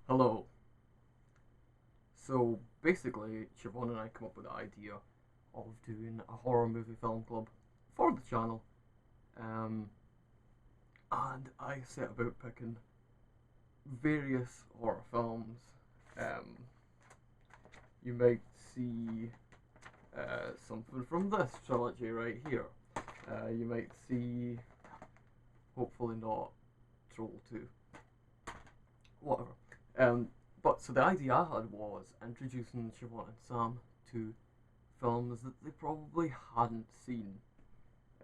Hello. So basically, Siobhan and I come up with the idea of doing a horror movie film club for the channel, um, and I set about picking various horror films. Um, you might see something from this trilogy right here. You might see, hopefully not, Troll 2. Whatever. But so the idea I had was introducing Siobhan and Sam to films that they probably hadn't seen.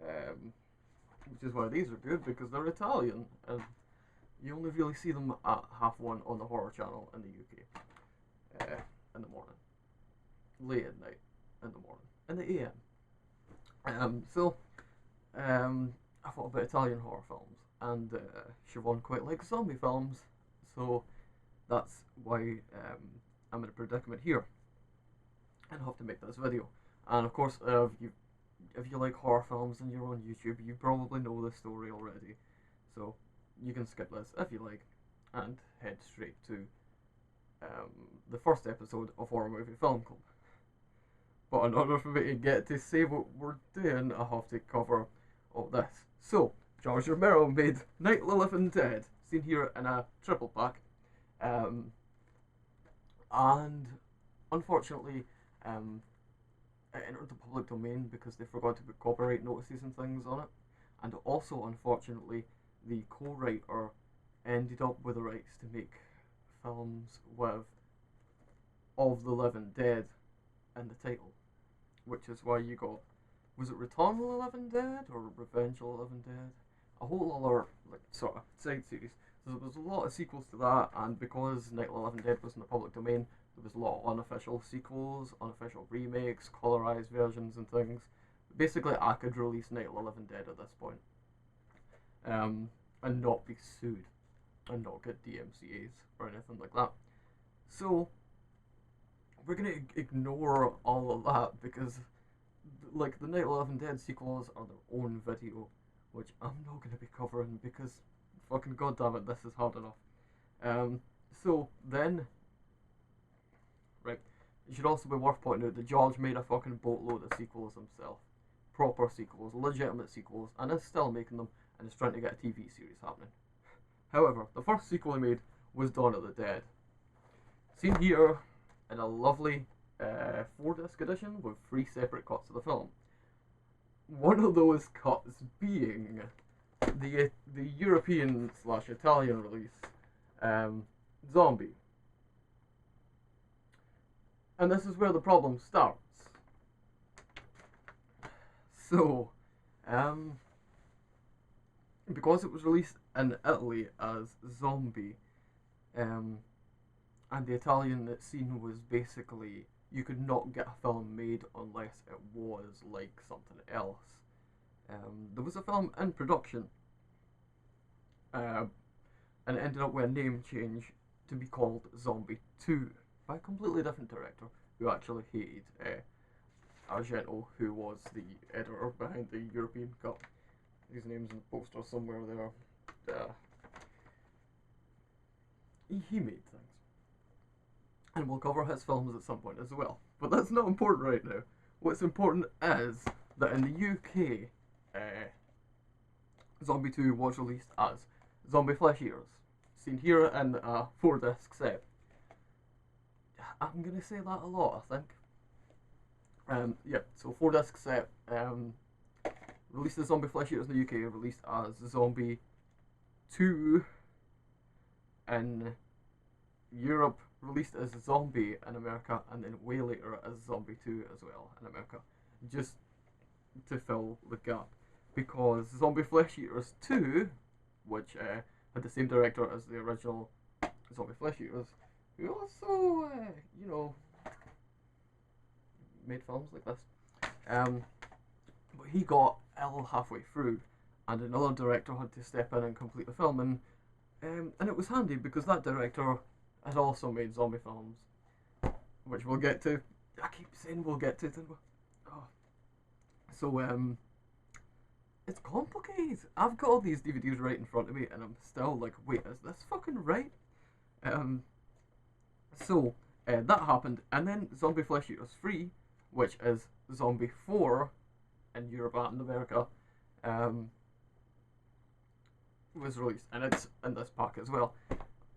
Um, which is why these are good because they're Italian and you only really see them at half one on the horror channel in the UK in the morning, late at night in the morning, in the AM. I thought about Italian horror films and Siobhan quite likes zombie films, so that's why I'm in a predicament here and have to make this video. And of course, if you like horror films and you're on YouTube, you probably know this story already. So you can skip this if you like and head straight to the first episode of Horror Movie Film Club. But in order for me to get to say what we're doing, I have to cover all this. So, George Romero made Night of the Living Dead, seen here in a triple pack. And unfortunately, it entered the public domain because they forgot to put copyright notices and things on it. And also, unfortunately, the co-writer ended up with the rights to make films with Of the Living Dead in the title, which is why you got, was it Return of the Living Dead or Revenge of the Living Dead? A whole other like sort of side series. So there was a lot of sequels to that, and because Night of the Living Dead was in the public domain, there was a lot of unofficial sequels, unofficial remakes, colorized versions, and things. Basically, I could release Night of the Living Dead at this point, and not be sued, and not get DMCAs or anything like that. So we're gonna ignore all of that because, like, the Night of the Living Dead sequels are their own video, which I'm not gonna be covering because, fucking goddammit, this is hard enough. So then, right, it should also be worth pointing out that George made a fucking boatload of sequels himself. Proper sequels, legitimate sequels, and is still making them, and is trying to get a TV series happening. However, the first sequel he made was Dawn of the Dead. Seen here in a lovely 4-disc edition with 3 separate cuts of the film. One of those cuts being the European / Italian release, Zombi. And this is where the problem starts. So, because it was released in Italy as Zombi, and the Italian scene was basically you could not get a film made unless it was like something else. There was a film in production, and it ended up with a name change to be called Zombie 2 by a completely different director who actually hated Argento, who was the editor behind the European cut. His name's in the poster somewhere there. He made things. And we'll cover his films at some point as well. But that's not important right now. What's important is that in the UK, Zombie 2 was released as Zombie Flesh Eaters, seen here in a 4-disc set. I'm going to say that a lot, I think. Yeah, so 4-disc set, released as Zombie Flesh Eaters in the UK, released as Zombie 2 in Europe, released as Zombie in America, and then way later as Zombie 2 as well in America, just to fill the gap. Because Zombie Flesh Eaters 2, which had the same director as the original Zombie Flesh Eaters, who also, made films like this. But he got ill halfway through, and another director had to step in and complete the film, and it was handy because that director had also made zombie films, which we'll get to. I keep saying we'll get to. Oh. So it's complicated. I've got all these DVDs right in front of me, and I'm still like, wait, is this fucking right? So that happened, and then Zombie Flesh Eaters 3, which is Zombie 4 in Europe and America, was released, and it's in this pack as well.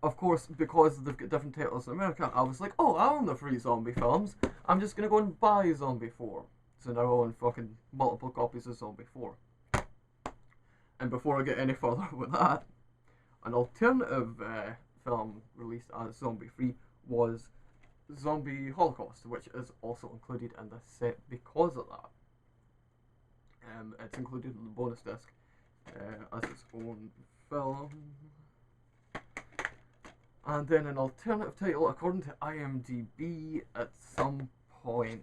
Of course, because they've got different titles in America, I was like, oh, I own the free zombie films. I'm just gonna go and buy Zombie 4. So now I own fucking multiple copies of Zombie 4. And before I get any further with that, an alternative film released as Zombie 3 was Zombie Holocaust, which is also included in this set because of that. It's included in the bonus disc as its own film. And then an alternative title, according to IMDb, at some point.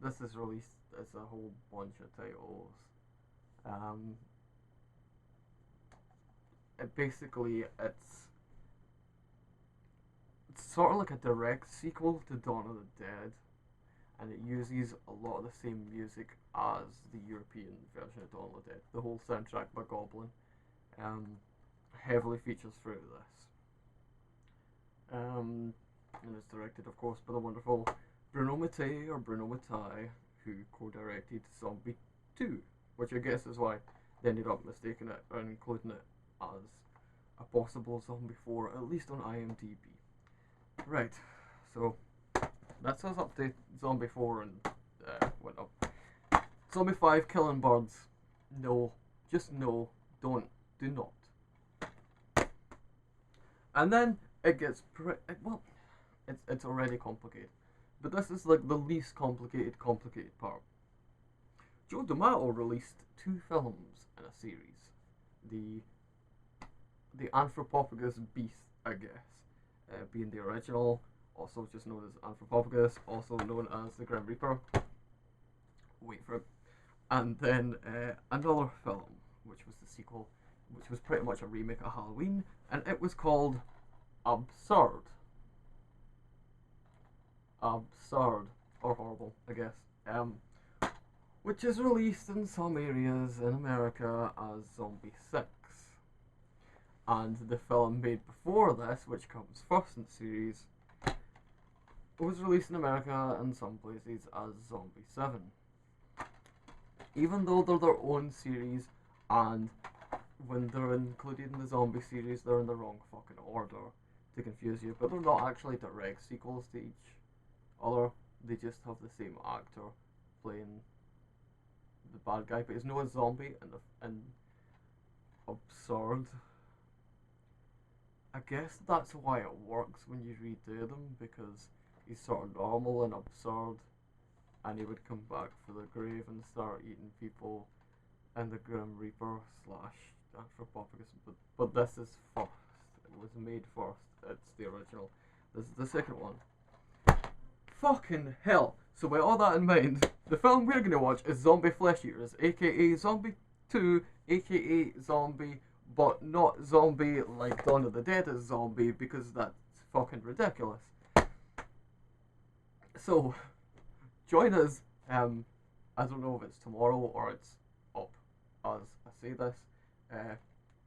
This is released as a whole bunch of titles. It's sort of like a direct sequel to Dawn of the Dead, and it uses a lot of the same music as the European version of Dawn of the Dead. The whole soundtrack by Goblin heavily features throughout this. And it's directed, of course, by the wonderful Bruno Mattei, who co-directed Zombie 2, which I guess is why they ended up mistaking it and including it as a possible Zombie 4, at least on IMDb. Right, so that's us up to Zombie 4 and whatnot. Zombie 5, Killing Birds. No, just no, do not. And then it gets it's already complicated, but this is like the least complicated part. Joe D'Amato released 2 films in a series. The Anthropophagus Beast, I guess, being the original, also just known as Anthropophagus, also known as the Grim Reaper. Wait for it. And then another film, which was the sequel, which was pretty much a remake of Halloween, and it was called Absurd. Absurd, or horrible, I guess. Which is released in some areas in America as Zombie 6. And the film made before this, which comes first in the series, was released in America in some places as Zombie 7. Even though they're their own series, and when they're included in the Zombie series, they're in the wrong fucking order to confuse you, but they're not actually direct sequels to each other. They just have the same actor playing the bad guy, but he's no zombie and Absurd. I guess that's why it works when you redo them, because he's sort of normal and absurd, and he would come back for the grave and start eating people in the Grim Reaper / Anthropophagus. But this is first. It was made first. It's the original. This is the second one. Fucking hell. So with all that in mind, the film we're going to watch is Zombie Flesh Eaters, aka Zombie 2, aka Zombie, but not zombie like Dawn of the Dead is zombie, because that's fucking ridiculous. So, join us, I don't know if it's tomorrow or it's up as I say this,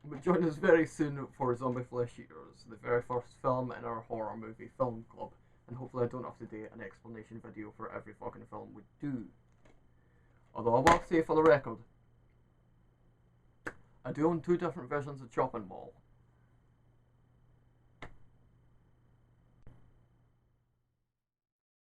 but join us very soon for Zombie Flesh Eaters, the very first film in our horror movie film club, and hopefully I don't have to do an explanation video for every fucking film we do. Although I will say for the record, I do own 2 different versions of Chopping Mall.